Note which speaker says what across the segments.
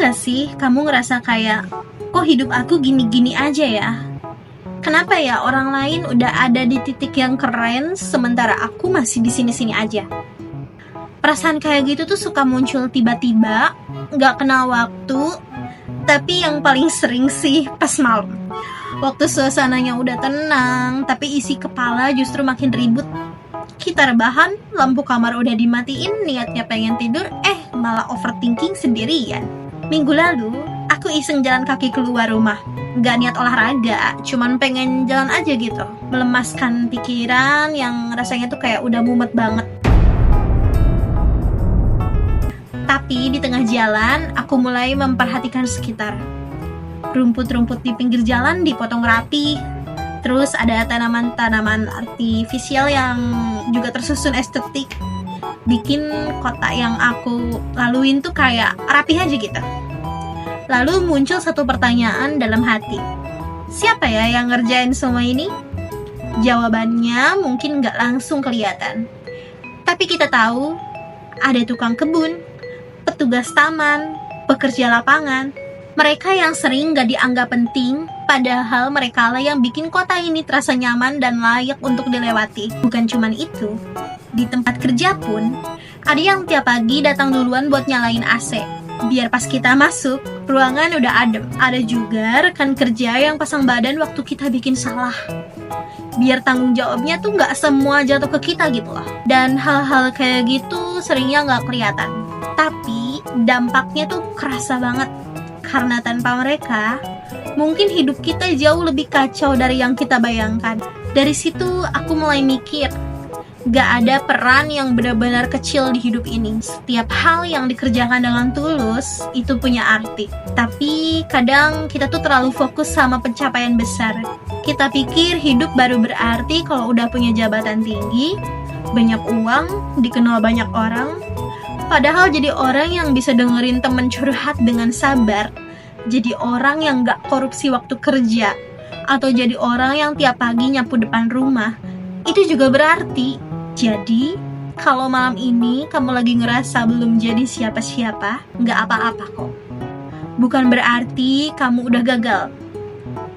Speaker 1: nggak sih kamu ngerasa kayak, kok hidup aku gini-gini aja ya? Kenapa ya orang lain udah ada di titik yang keren, sementara aku masih di sini-sini aja? Perasaan kayak gitu tuh suka muncul tiba-tiba, nggak kenal waktu, tapi yang paling sering sih pas malam. Waktu suasananya udah tenang, tapi isi kepala justru makin ribut. Kita rebahan, lampu kamar udah dimatiin, niatnya pengen tidur, malah overthinking sendirian. Minggu lalu, aku iseng jalan kaki keluar rumah. Gak niat olahraga, cuman pengen jalan aja gitu, melemaskan pikiran yang rasanya tuh kayak udah mumet banget. Tapi di tengah jalan, aku mulai memperhatikan sekitar. Rumput-rumput di pinggir jalan dipotong rapi. Terus ada tanaman-tanaman artifisial yang juga tersusun estetik. Bikin kota yang aku laluin tuh kayak rapi aja gitu. Lalu muncul satu pertanyaan dalam hati. Siapa ya yang ngerjain semua ini? Jawabannya mungkin gak langsung kelihatan. Tapi kita tahu, ada tukang kebun, petugas taman, pekerja lapangan. Mereka yang sering gak dianggap penting, padahal mereka lah yang bikin kota ini terasa nyaman dan layak untuk dilewati. Bukan cuman itu, di tempat kerja pun, ada yang tiap pagi datang duluan buat nyalain AC. Biar pas kita masuk, ruangan udah adem. Ada juga rekan kerja yang pasang badan waktu kita bikin salah. Biar tanggung jawabnya tuh gak semua jatuh ke kita gitu loh. Dan hal-hal kayak gitu seringnya gak kelihatan. Tapi dampaknya tuh kerasa banget. Karena tanpa mereka, mungkin hidup kita jauh lebih kacau dari yang kita bayangkan. Dari situ aku mulai mikir, gak ada peran yang benar-benar kecil di hidup ini. Setiap hal yang dikerjakan dengan tulus, itu punya arti. Tapi kadang kita tuh terlalu fokus sama pencapaian besar. Kita pikir hidup baru berarti kalau udah punya jabatan tinggi, banyak uang, dikenal banyak orang. Padahal jadi orang yang bisa dengerin temen curhat dengan sabar, jadi orang yang gak korupsi waktu kerja, atau jadi orang yang tiap pagi nyapu depan rumah, itu juga berarti. Jadi, kalau malam ini kamu lagi ngerasa belum jadi siapa-siapa, gak apa-apa kok. Bukan berarti kamu udah gagal.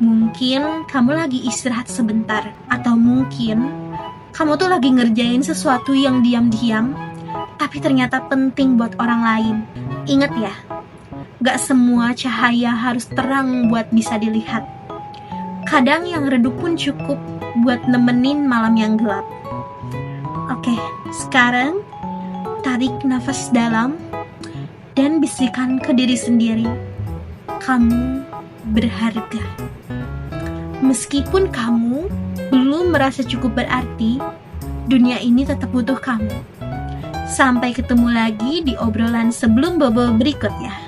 Speaker 1: Mungkin kamu lagi istirahat sebentar, atau mungkin kamu tuh lagi ngerjain sesuatu yang diam-diam, tapi ternyata penting buat orang lain. Ingat ya, gak semua cahaya harus terang buat bisa dilihat. Kadang yang redup pun cukup buat nemenin malam yang gelap. Oke, sekarang tarik nafas dalam dan bisikan ke diri sendiri, kamu berharga. Meskipun kamu belum merasa cukup berarti, dunia ini tetap butuh kamu. Sampai ketemu lagi di obrolan sebelum bobo berikutnya.